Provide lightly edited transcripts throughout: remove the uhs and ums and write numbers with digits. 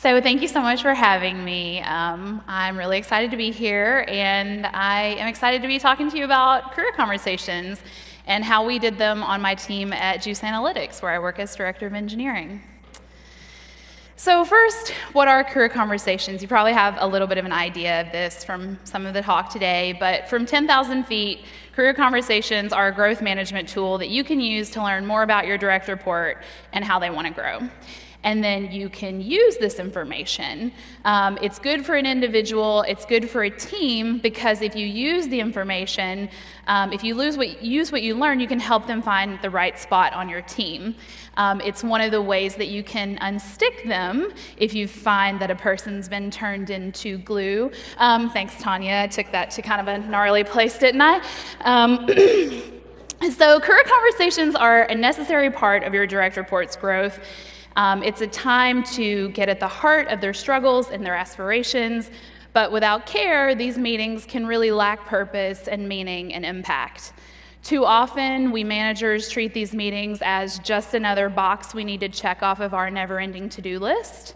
So thank you so much for having me. I'm really excited to be here, and I am excited to be talking to you about career conversations and how we did them on my team at Juice Analytics, where I work as Director of Engineering. So first, what are career conversations? You probably have a little bit of an idea of this from some of the talk today, but from 10,000 feet, career conversations are a growth management tool that you can use to learn more about your direct report and how they want to grow. And then you can use this information. It's good for an individual, it's good for a team, because if you use the information, if you use what you learn, you can help them find the right spot on your team. It's one of the ways that you can unstick them if you find that a person's been turned into glue. Thanks, Tanya. I took that to kind of a gnarly place, didn't I? So career conversations are a necessary part of your direct report's growth. It's a time to get at the heart of their struggles and their aspirations, but without care, these meetings can really lack purpose and meaning and impact. Too often, we managers treat these meetings as just another box we need to check off of our never-ending to-do list.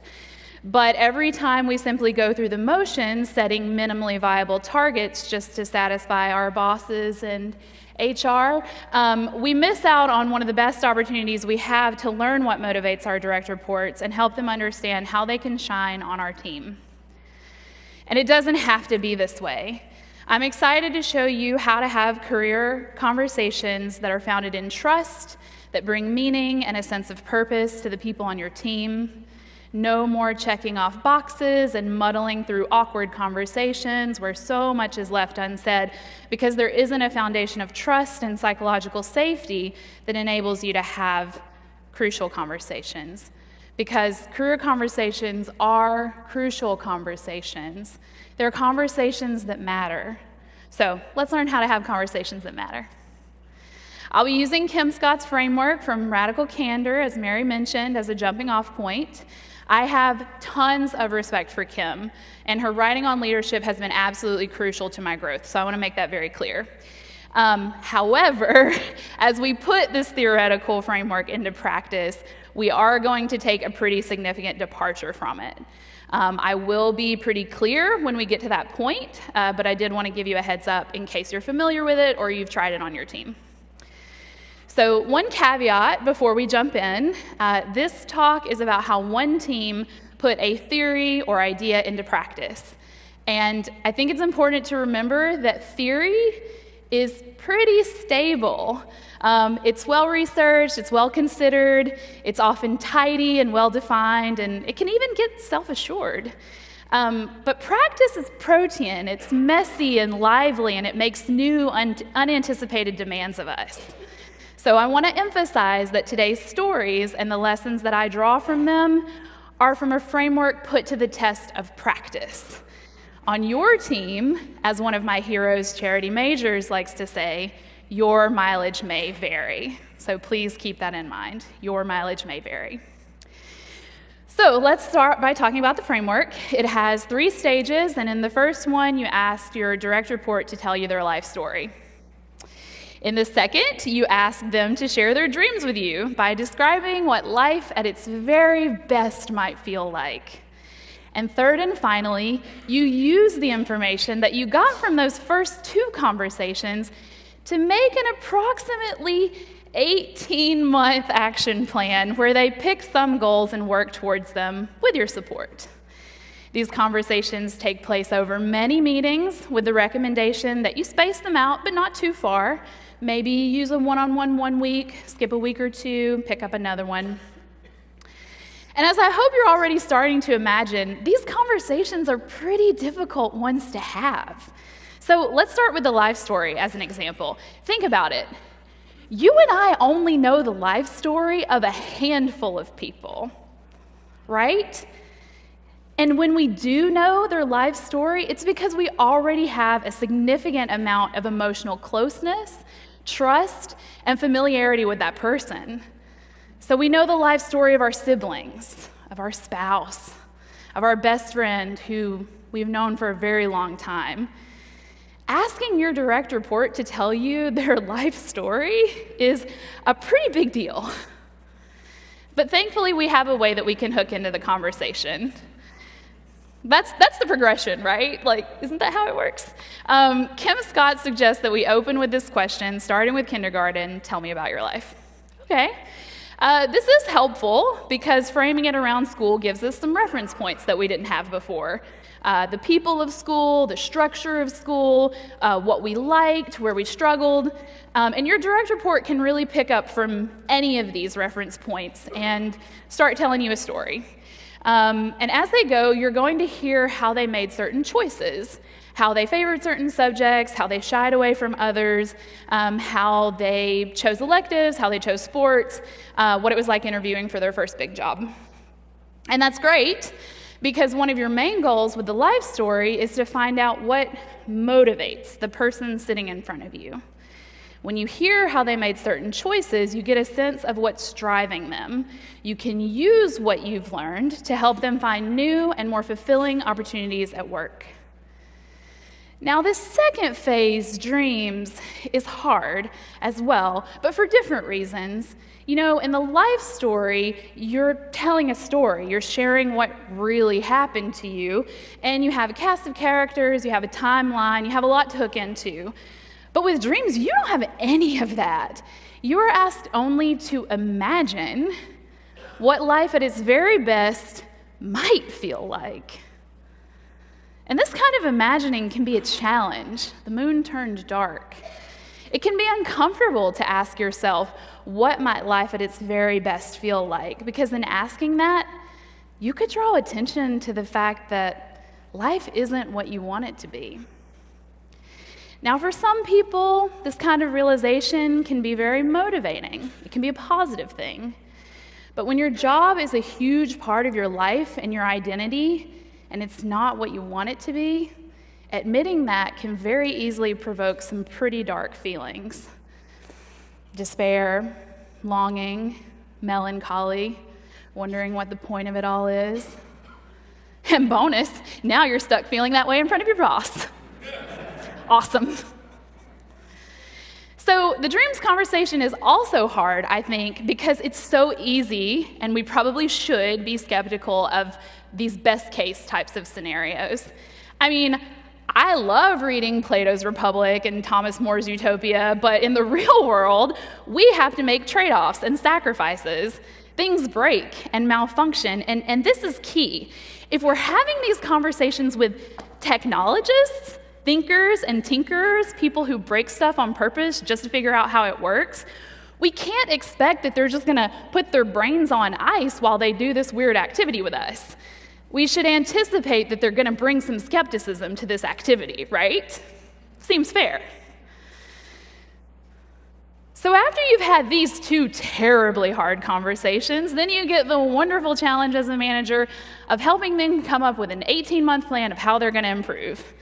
But every time we simply go through the motions, setting minimally viable targets just to satisfy our bosses and HR, we miss out on one of the best opportunities we have to learn what motivates our direct reports and help them understand how they can shine on our team. And it doesn't have to be this way. I'm excited to show you how to have career conversations that are founded in trust, that bring meaning and a sense of purpose to the people on your team. No more checking off boxes and muddling through awkward conversations where so much is left unsaid because there isn't a foundation of trust and psychological safety that enables you to have crucial conversations. Because career conversations are crucial conversations. They're conversations that matter. So let's learn how to have conversations that matter. I'll be using Kim Scott's framework from Radical Candor, as Mary mentioned, as a jumping off point. I have tons of respect for Kim, and her writing on leadership has been absolutely crucial to my growth, so I want to make that very clear. However, as we put this theoretical framework into practice, we are going to take a pretty significant departure from it. I will be pretty clear when we get to that point, but I did want to give you a heads up in case you're familiar with it or you've tried it on your team. So one caveat before we jump in, this talk is about how one team put a theory or idea into practice. And I think it's important to remember that theory is pretty stable. It's well-researched, it's well-considered, it's often tidy and well-defined, and it can even get self-assured. But practice is protean, it's messy and lively, and it makes new, unanticipated demands of us. So I want to emphasize that today's stories and the lessons that I draw from them are from a framework put to the test of practice. On your team, as one of my heroes, Charity Majors, likes to say, your mileage may vary. So please keep that in mind. Your mileage may vary. So let's start by talking about the framework. It has 3 stages, and in the first one, you ask your direct report to tell you their life story. In the second, you ask them to share their dreams with you by describing what life at its very best might feel like. And third and finally, you use the information that you got from those first 2 conversations to make an approximately 18-month action plan where they pick some goals and work towards them with your support. These conversations take place over many meetings with the recommendation that you space them out, but not too far. Maybe use a one-on-one 1 week, skip a week or 2, pick up another one. And as I hope you're already starting to imagine, these conversations are pretty difficult ones to have. So let's start with the life story as an example. Think about it. You and I only know the life story of a handful of people, right? And when we do know their life story, it's because we already have a significant amount of emotional closeness, trust, and familiarity with that person. So we know the life story of our siblings, of our spouse, of our best friend who we've known for a very long time. Asking your direct report to tell you their life story is a pretty big deal. But thankfully, we have a way that we can hook into the conversation. That's the progression, right? Like, isn't that how it works? Kim Scott suggests that we open with this question, starting with kindergarten, tell me about your life. Okay. This is helpful because framing it around school gives us some reference points that we didn't have before. The people of school, the structure of school, what we liked, where we struggled. And your direct report can really pick up from any of these reference points and start telling you a story. And as they go, you're going to hear how they made certain choices, how they favored certain subjects, how they shied away from others, how they chose electives, how they chose sports, what it was like interviewing for their first big job. And that's great, because one of your main goals with the life story is to find out what motivates the person sitting in front of you. When you hear how they made certain choices, you get a sense of what's driving them. You can use what you've learned to help them find new and more fulfilling opportunities at work. Now, this second phase, dreams, is hard as well, but for different reasons. You know, in the life story, you're telling a story. You're sharing what really happened to you, and you have a cast of characters, you have a timeline, you have a lot to hook into. But with dreams, you don't have any of that. You are asked only to imagine what life at its very best might feel like. And this kind of imagining can be a challenge. The moon turned dark. It can be uncomfortable to ask yourself, what might life at its very best feel like? Because in asking that, you could draw attention to the fact that life isn't what you want it to be. Now, for some people, this kind of realization can be very motivating. It can be a positive thing. But when your job is a huge part of your life and your identity, and it's not what you want it to be, admitting that can very easily provoke some pretty dark feelings. Despair, longing, melancholy, wondering what the point of it all is. And bonus, now you're stuck feeling that way in front of your boss. Awesome. So the dreams conversation is also hard, I think, because it's so easy, and we probably should be skeptical of these best case types of scenarios. I mean, I love reading Plato's Republic and Thomas More's Utopia, but in the real world, we have to make trade-offs and sacrifices. Things break and malfunction, and this is key. If we're having these conversations with technologists, thinkers and tinkerers, people who break stuff on purpose just to figure out how it works, we can't expect that they're just gonna put their brains on ice while they do this weird activity with us. We should anticipate that they're gonna bring some skepticism to this activity, right? Seems fair. So after you've had these two terribly hard conversations, then you get the wonderful challenge as a manager of helping them come up with an 18-month plan of how they're gonna improve.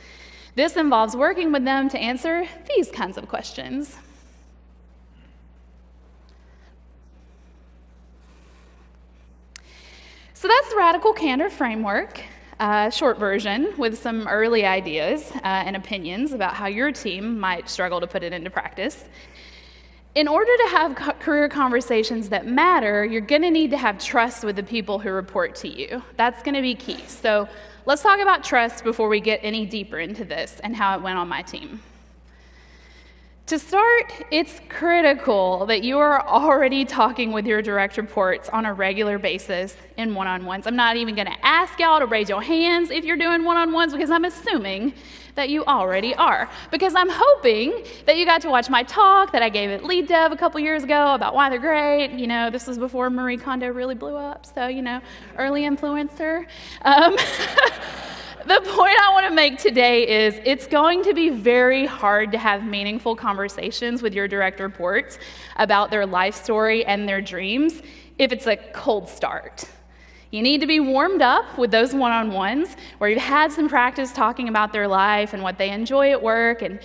This involves working with them to answer these kinds of questions. So that's the Radical Candor framework, short version with some early ideas and opinions about how your team might struggle to put it into practice. In order to have career conversations that matter, you're going to need to have trust with the people who report to you. That's going to be key. So let's talk about trust before we get any deeper into this and how it went on my team. To start, it's critical that you are already talking with your direct reports on a regular basis in one-on-ones. I'm not even going to ask y'all to raise your hands if you're doing one-on-ones because I'm assuming that you already are. Because I'm hoping that you got to watch my talk that I gave at Lead Dev a couple years ago about why they're great. You know, this was before Marie Kondo really blew up, so, you know, early influencer. The point I want to make today is it's going to be very hard to have meaningful conversations with your direct reports about their life story and their dreams if it's a cold start. You need to be warmed up with those one-on-ones where you've had some practice talking about their life and what they enjoy at work and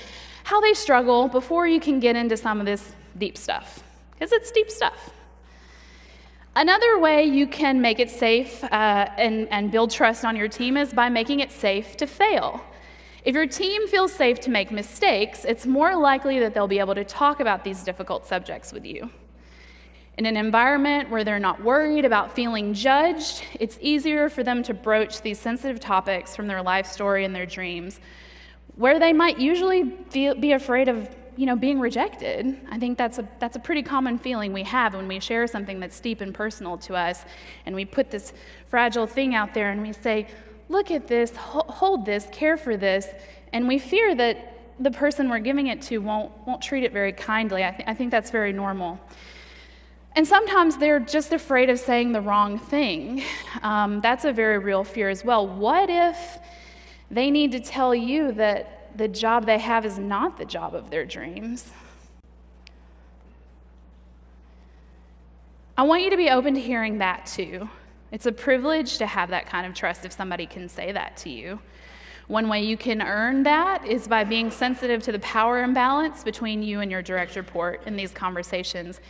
how they struggle before you can get into some of this deep stuff, because it's deep stuff. Another way you can make it safe and build trust on your team is by making it safe to fail. If your team feels safe to make mistakes, it's more likely that they'll be able to talk about these difficult subjects with you. In an environment where they're not worried about feeling judged, it's easier for them to broach these sensitive topics from their life story and their dreams, where they might usually be afraid of, being rejected. I think that's a pretty common feeling we have when we share something that's deep and personal to us, and we put this fragile thing out there and we say, look at this, hold this, care for this, and we fear that the person we're giving it to won't treat it very kindly. I think that's very normal. And sometimes they're just afraid of saying the wrong thing. That's a very real fear as well. What if they need to tell you that the job they have is not the job of their dreams? I want you to be open to hearing that too. It's a privilege to have that kind of trust if somebody can say that to you. One way you can earn that is by being sensitive to the power imbalance between you and your direct report in these conversations,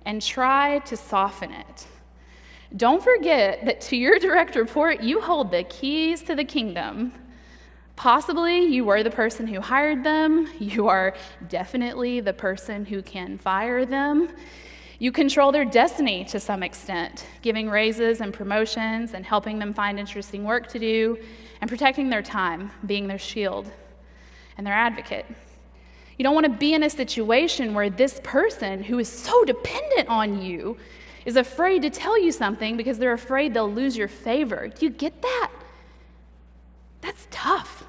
and try to soften it. Don't forget that to your direct report, you hold the keys to the kingdom. Possibly you were the person who hired them. You are definitely the person who can fire them. You control their destiny to some extent, giving raises and promotions and helping them find interesting work to do and protecting their time, being their shield and their advocate. You don't want to be in a situation where this person who is so dependent on you is afraid to tell you something because they're afraid they'll lose your favor. Do you get that? That's tough.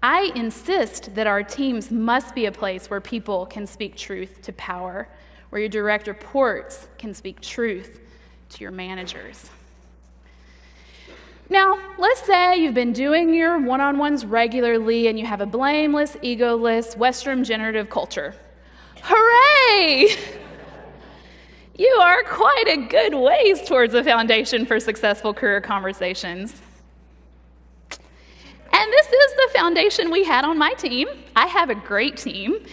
I insist that our teams must be a place where people can speak truth to power, where your direct reports can speak truth to your managers. Now, let's say you've been doing your one-on-ones regularly and you have a blameless, egoless, Western generative culture. Hooray! You are quite a good ways towards a foundation for successful career conversations. And this is the foundation we had on my team. I have a great team.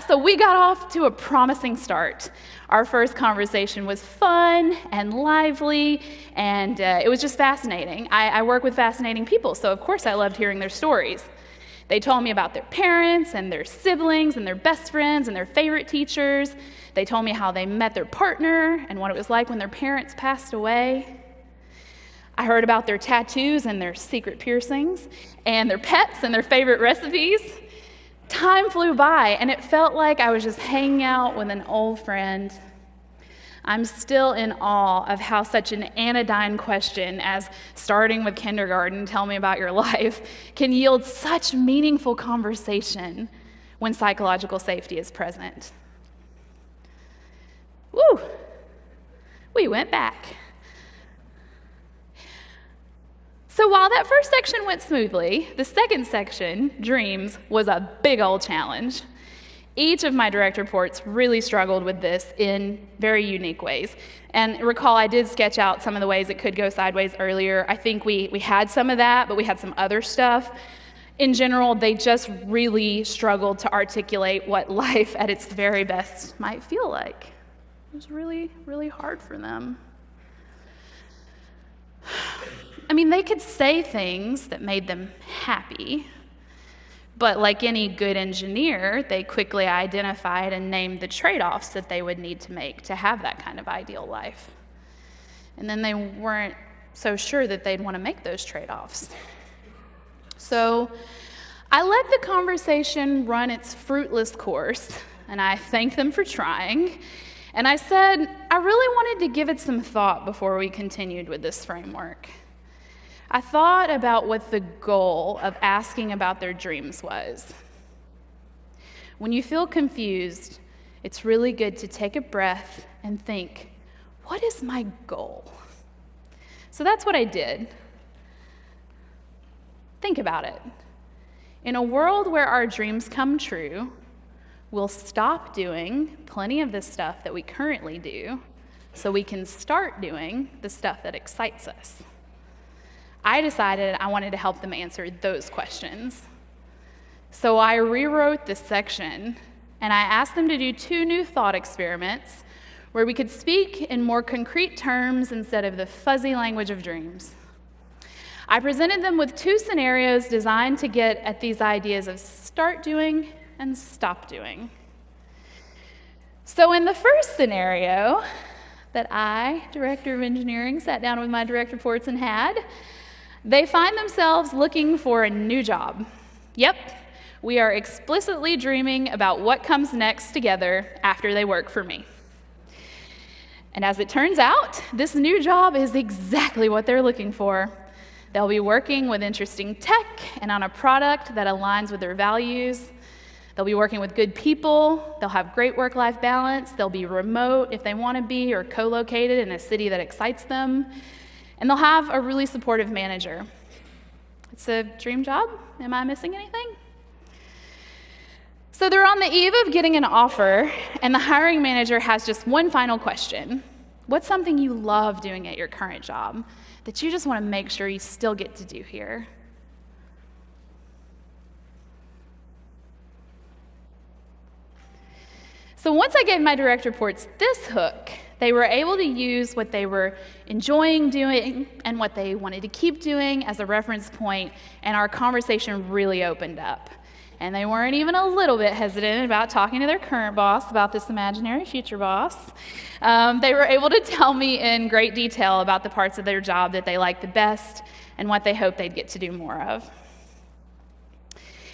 So we got off to a promising start. Our first conversation was fun and lively, and it was just fascinating. I work with fascinating people, so of course I loved hearing their stories. They told me about their parents and their siblings and their best friends and their favorite teachers. They told me how they met their partner and what it was like when their parents passed away. I heard about their tattoos and their secret piercings and their pets and their favorite recipes. Time flew by, and it felt like I was just hanging out with an old friend. I'm still in awe of how such an anodyne question as starting with kindergarten, tell me about your life, can yield such meaningful conversation when psychological safety is present. Woo! We went back. So while that first section went smoothly, the second section, dreams, was a big old challenge. Each of my direct reports really struggled with this in very unique ways. And recall, I did sketch out some of the ways it could go sideways earlier. I think we had some of that, but we had some other stuff. In general, they just really struggled to articulate what life at its very best might feel like. It was really, really hard for them. I mean, they could say things that made them happy, but like any good engineer, they quickly identified and named the trade-offs that they would need to make to have that kind of ideal life. And then they weren't so sure that they'd want to make those trade-offs. So I let the conversation run its fruitless course, and I thanked them for trying. And I said, I really wanted to give it some thought before we continued with this framework. I thought about what the goal of asking about their dreams was. When you feel confused, it's really good to take a breath and think, what is my goal? So that's what I did. Think about it. In a world where our dreams come true, we'll stop doing plenty of the stuff that we currently do so we can start doing the stuff that excites us. I decided I wanted to help them answer those questions. So I rewrote this section, and I asked them to do 2 new thought experiments where we could speak in more concrete terms instead of the fuzzy language of dreams. I presented them with 2 scenarios designed to get at these ideas of start doing and stop doing. So in the first scenario, that I, Director of Engineering, sat down with my direct reports and had, they find themselves looking for a new job. Yep, we are explicitly dreaming about what comes next together after they work for me. And as it turns out, this new job is exactly what they're looking for. They'll be working with interesting tech and on a product that aligns with their values. They'll be working with good people. They'll have great work-life balance. They'll be remote if they want to be, or co-located in a city that excites them. And they'll have a really supportive manager. It's a dream job. Am I missing anything? So they're on the eve of getting an offer, and the hiring manager has just one final question. What's something you love doing at your current job that you just want to make sure you still get to do here? So once I gave my direct reports this hook, they were able to use what they were enjoying doing and what they wanted to keep doing as a reference point, and our conversation really opened up. And they weren't even a little bit hesitant about talking to their current boss about this imaginary future boss. They were able to tell me in great detail about the parts of their job that they liked the best and what they hoped they'd get to do more of.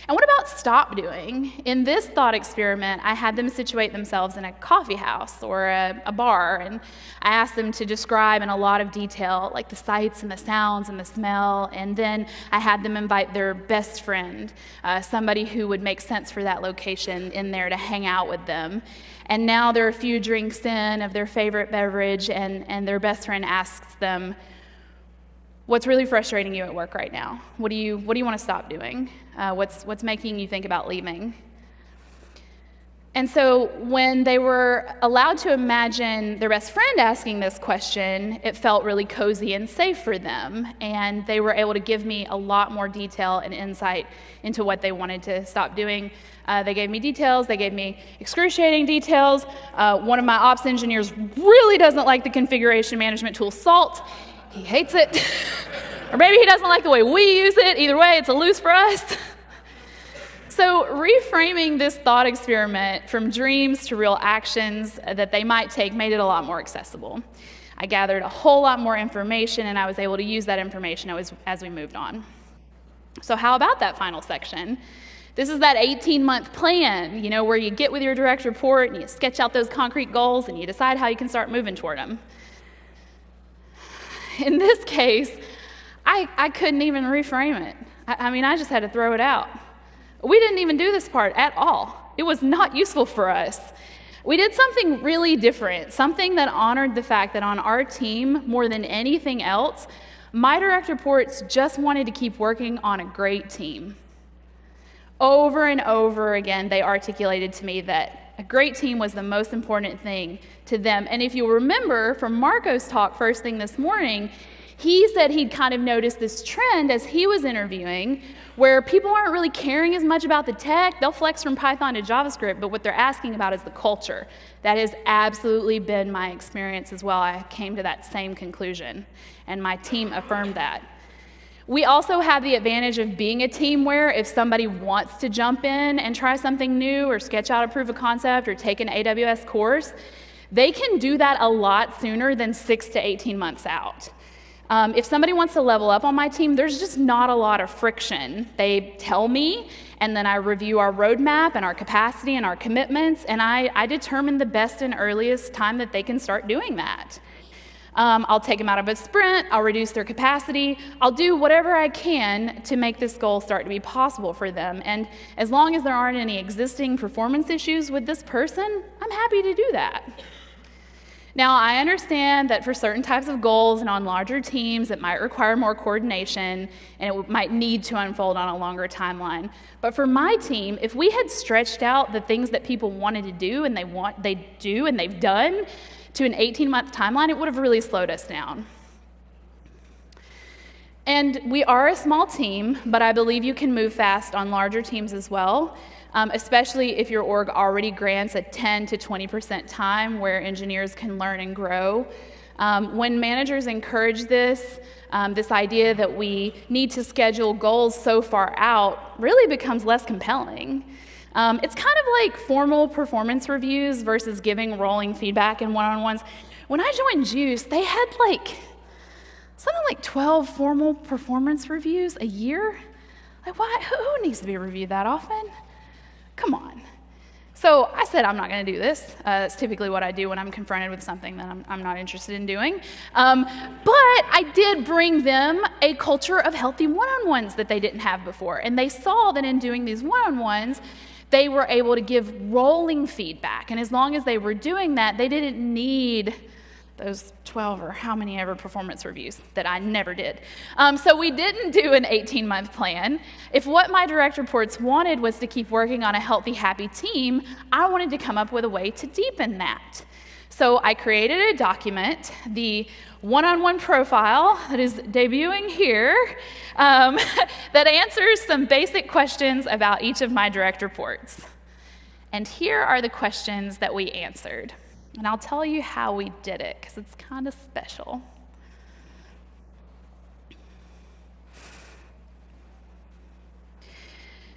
And what about stop doing? In this thought experiment, I had them situate themselves in a coffee house or a bar, and I asked them to describe in a lot of detail, like the sights and the sounds and the smell, and then I had them invite their best friend, somebody who would make sense for that location, in there to hang out with them. And now they're a few drinks in of their favorite beverage, and their best friend asks them, what's really frustrating you at work right now? What do you want to stop doing? What's making you think about leaving? And so when they were allowed to imagine their best friend asking this question, it felt really cozy and safe for them. And they were able to give me a lot more detail and insight into what they wanted to stop doing. They gave me details. They gave me excruciating details. One of my ops engineers really doesn't like the configuration management tool SALT. He hates it. Or maybe he doesn't like the way we use it. Either way, it's a lose for us. So reframing this thought experiment from dreams to real actions that they might take made it a lot more accessible. I gathered a whole lot more information, and I was able to use that information as we moved on. So how about that final section? This is that 18-month plan, where you get with your direct report and you sketch out those concrete goals and you decide how you can start moving toward them. In this case, I couldn't even reframe it. I just had to throw it out. We didn't even do this part at all. It was not useful for us. We did something really different, something that honored the fact that on our team, more than anything else, my direct reports just wanted to keep working on a great team. Over and over again, they articulated to me that a great team was the most important thing to them. And if you remember from Marco's talk first thing this morning, he said he'd kind of noticed this trend as he was interviewing where people aren't really caring as much about the tech. They'll flex from Python to JavaScript, but what they're asking about is the culture. That has absolutely been my experience as well. I came to that same conclusion, and my team affirmed that. We also have the advantage of being a team where if somebody wants to jump in and try something new or sketch out a proof of concept or take an AWS course, they can do that a lot sooner than 6 to 18 months out. If somebody wants to level up on my team, there's just not a lot of friction. They tell me, and then I review our roadmap and our capacity and our commitments, and I determine the best and earliest time that they can start doing that. I'll take them out of a sprint, I'll reduce their capacity, I'll do whatever I can to make this goal start to be possible for them. And as long as there aren't any existing performance issues with this person, I'm happy to do that. Now, I understand that for certain types of goals and on larger teams, it might require more coordination and it might need to unfold on a longer timeline. But for my team, if we had stretched out the things that people wanted to do and they do and they've done to an 18-month timeline, it would have really slowed us down. And we are a small team, but I believe you can move fast on larger teams as well. Especially if your org already grants a 10 to 20% time where engineers can learn and grow. When managers encourage this idea that we need to schedule goals so far out really becomes less compelling. It's kind of like formal performance reviews versus giving rolling feedback in one-on-ones. when I joined Juice, they had something like 12 formal performance reviews a year. Like, why? Who needs to be reviewed that often? Come on. So I said, I'm not going to do this. That's typically what I do when I'm confronted with something that I'm not interested in doing. But I did bring them a culture of healthy one-on-ones that they didn't have before. And they saw that in doing these one-on-ones, they were able to give rolling feedback. And as long as they were doing that, they didn't need those 12 or how many ever performance reviews that I never did. So we didn't do an 18-month plan. If what my direct reports wanted was to keep working on a healthy, happy team, I wanted to come up with a way to deepen that. So I created a document, the one-on-one profile that is debuting here, that answers some basic questions about each of my direct reports. And here are the questions that we answered. And I'll tell you how we did it, because it's kind of special.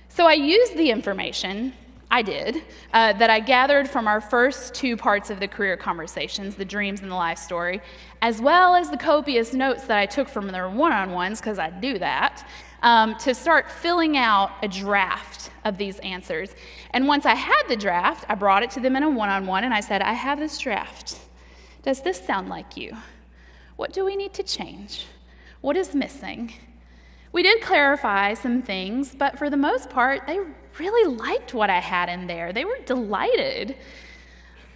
So I used the information, that I gathered from our first two parts of the career conversations, the dreams and the life story, as well as the copious notes that I took from their one-on-ones, because I do that, to start filling out a draft of these answers. And once I had the draft, I brought it to them in a one-on-one, and I said, I have this draft. Does this sound like you? What do we need to change? What is missing? We did clarify some things, but for the most part, they really liked what I had in there. They were delighted.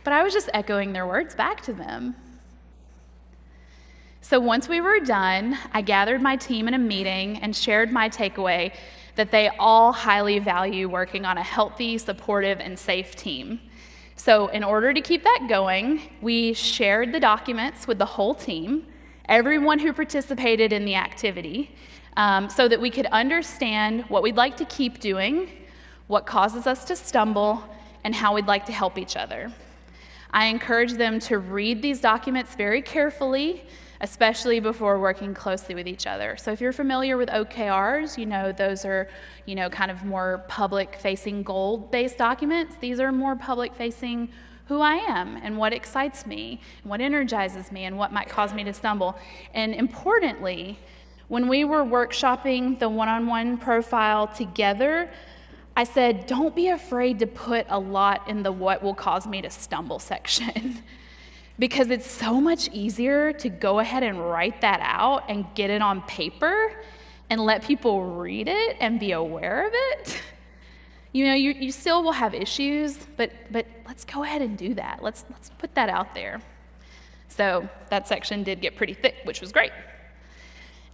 But I was just echoing their words back to them. So once we were done, I gathered my team in a meeting and shared my takeaway that they all highly value working on a healthy, supportive, and safe team. So in order to keep that going, we shared the documents with the whole team, everyone who participated in the activity, so that we could understand what we'd like to keep doing, what causes us to stumble, and how we'd like to help each other. I encourage them to read these documents very carefully, especially before working closely with each other. So if you're familiar with OKRs, those are, kind of more public-facing goal-based documents. These are more public-facing who I am and what excites me, and what energizes me, and what might cause me to stumble. And importantly, when we were workshopping the one-on-one profile together, I said, don't be afraid to put a lot in the what will cause me to stumble section. Because it's so much easier to go ahead and write that out and get it on paper and let people read it and be aware of it. You still will have issues, but let's go ahead and do that. Let's put that out there. So that section did get pretty thick, which was great.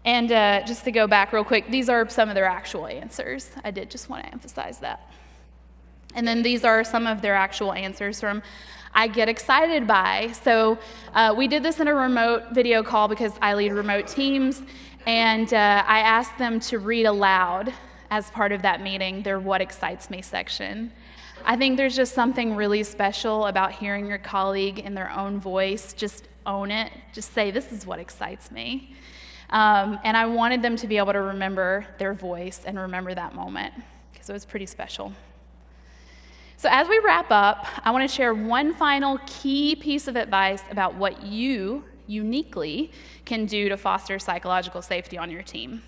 And just to go back real quick, these are some of their actual answers. I did just want to emphasize that. And then these are some of their actual answers from I get excited by. So we did this in a remote video call because I lead remote teams, and I asked them to read aloud as part of that meeting their what excites me section. I think there's just something really special about hearing your colleague in their own voice. Just own it. Just say, this is what excites me. And I wanted them to be able to remember their voice and remember that moment, because it was pretty special. So as we wrap up, I want to share one final key piece of advice about what you uniquely can do to foster psychological safety on your team.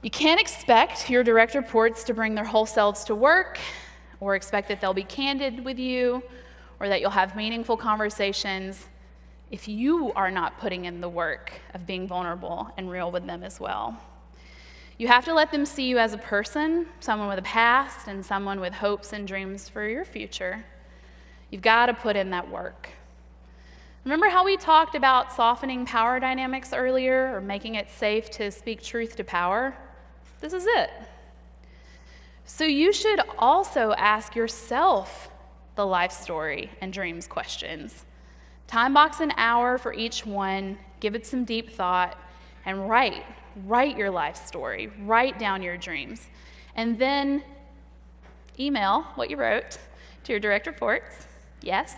You can't expect your direct reports to bring their whole selves to work, or expect that they'll be candid with you, or that you'll have meaningful conversations if you are not putting in the work of being vulnerable and real with them as well. You have to let them see you as a person, someone with a past, and someone with hopes and dreams for your future. You've got to put in that work. Remember how we talked about softening power dynamics earlier, or making it safe to speak truth to power? This is it. So you should also ask yourself the life story and dreams questions. Time box an hour for each one, give it some deep thought, and write your life story, write down your dreams, and then email what you wrote to your direct reports. Yes,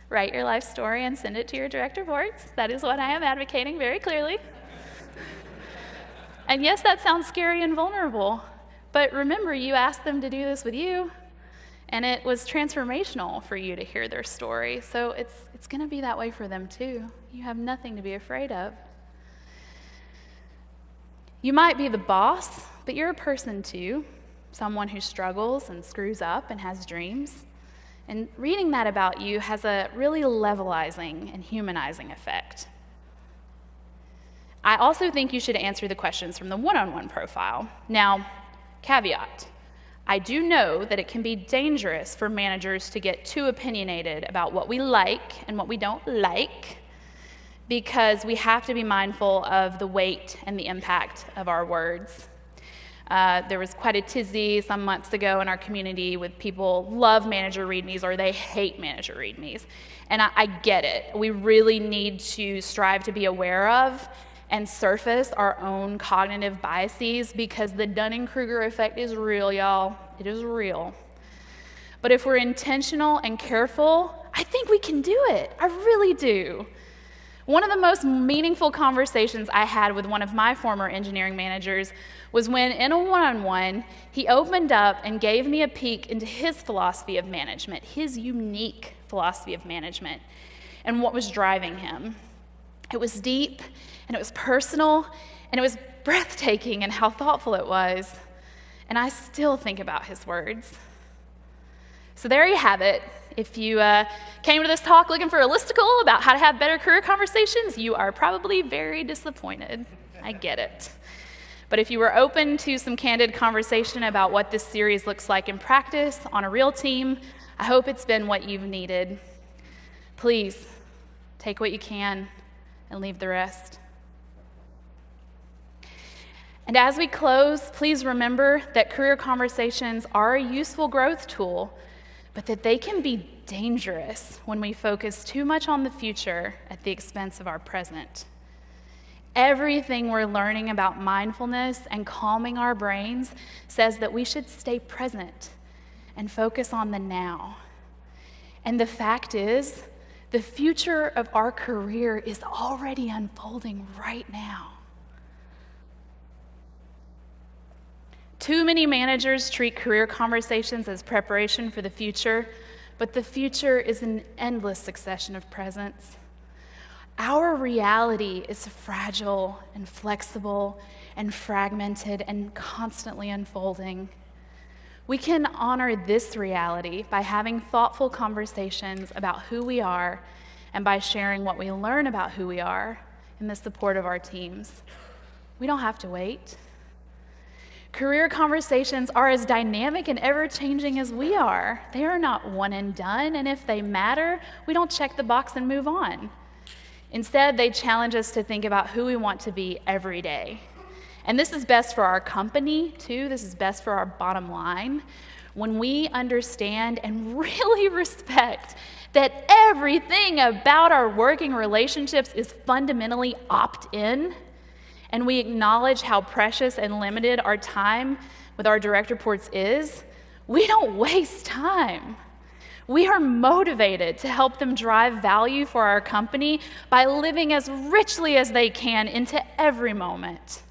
write your life story and send it to your direct reports. That is what I am advocating very clearly. And yes, that sounds scary and vulnerable, but remember, you asked them to do this with you, And it was transformational for you to hear their story. So it's going to be that way for them too. You have nothing to be afraid of. You might be the boss, but you're a person too, someone who struggles and screws up and has dreams. And reading that about you has a really levelizing and humanizing effect. I also think you should answer the questions from the one-on-one profile. Now, caveat. I do know that it can be dangerous for managers to get too opinionated about what we like and what we don't like, because we have to be mindful of the weight and the impact of our words. There was quite a tizzy some months ago in our community with people love manager readmes or they hate manager readmes. And I get it. We really need to strive to be aware of and surface our own cognitive biases, because the Dunning-Kruger effect is real, y'all. It is real. But if we're intentional and careful, I think we can do it. I really do. One of the most meaningful conversations I had with one of my former engineering managers was when, in a one-on-one, he opened up and gave me a peek into his philosophy of management, his unique philosophy of management, and what was driving him. It was deep, and it was personal, and it was breathtaking in how thoughtful it was. And I still think about his words. So there you have it. If you came to this talk looking for a listicle about how to have better career conversations, you are probably very disappointed. I get it. But if you were open to some candid conversation about what this series looks like in practice on a real team, I hope it's been what you've needed. Please, take what you can and leave the rest. And as we close, please remember that career conversations are a useful growth tool, but that they can be dangerous when we focus too much on the future at the expense of our present. Everything we're learning about mindfulness and calming our brains says that we should stay present and focus on the now. And the fact is, the future of our career is already unfolding right now. Too many managers treat career conversations as preparation for the future, but the future is an endless succession of presents. Our reality is fragile and flexible and fragmented and constantly unfolding. We can honor this reality by having thoughtful conversations about who we are and by sharing what we learn about who we are in the support of our teams. We don't have to wait. Career conversations are as dynamic and ever-changing as we are. They are not one and done, and if they matter, we don't check the box and move on. Instead, they challenge us to think about who we want to be every day. And this is best for our company, too. This is best for our bottom line. When we understand and really respect that everything about our working relationships is fundamentally opt-in, and we acknowledge how precious and limited our time with our direct reports is, we don't waste time. We are motivated to help them drive value for our company by living as richly as they can into every moment.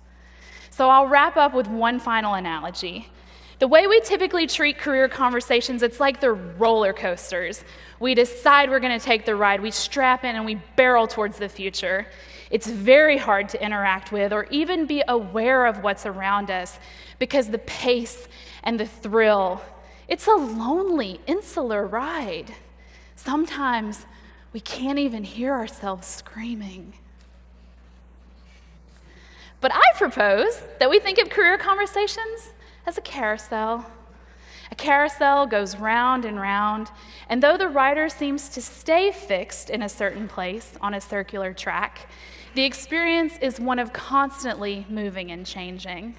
So I'll wrap up with one final analogy. The way we typically treat career conversations, it's like they're roller coasters. We decide we're going to take the ride, we strap in, and we barrel towards the future. It's very hard to interact with or even be aware of what's around us because the pace and the thrill, it's a lonely, insular ride. Sometimes we can't even hear ourselves screaming. But I propose that we think of career conversations as a carousel. A carousel goes round and round, and though the rider seems to stay fixed in a certain place on a circular track, the experience is one of constantly moving and changing.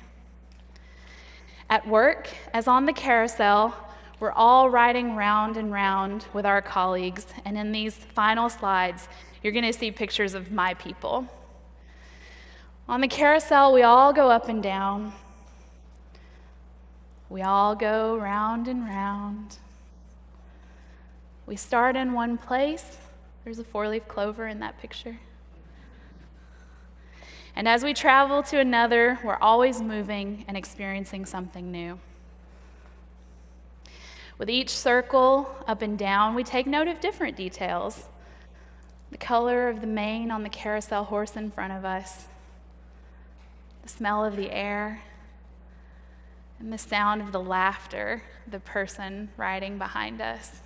At work, as on the carousel, we're all riding round and round with our colleagues, and in these final slides, you're going to see pictures of my people. On the carousel, we all go up and down. We all go round and round. We start in one place. There's a four-leaf clover in that picture. And as we travel to another, we're always moving and experiencing something new. With each circle, up and down, we take note of different details. The color of the mane on the carousel horse in front of us, the smell of the air, and the sound of the laughter of the person riding behind us.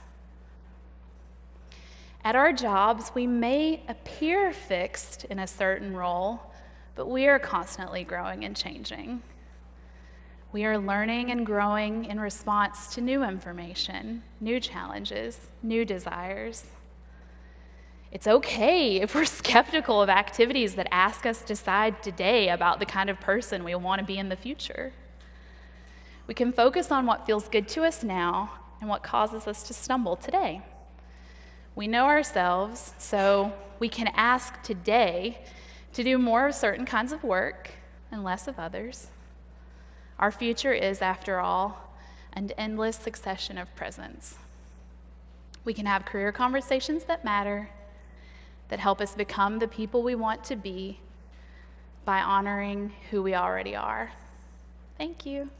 At our jobs, we may appear fixed in a certain role, but we are constantly growing and changing. We are learning and growing in response to new information, new challenges, new desires. It's okay if we're skeptical of activities that ask us to decide today about the kind of person we want to be in the future. We can focus on what feels good to us now and what causes us to stumble today. We know ourselves, so we can ask today to do more of certain kinds of work and less of others. Our future is, after all, an endless succession of presents. We can have career conversations that matter, that help us become the people we want to be by honoring who we already are. Thank you.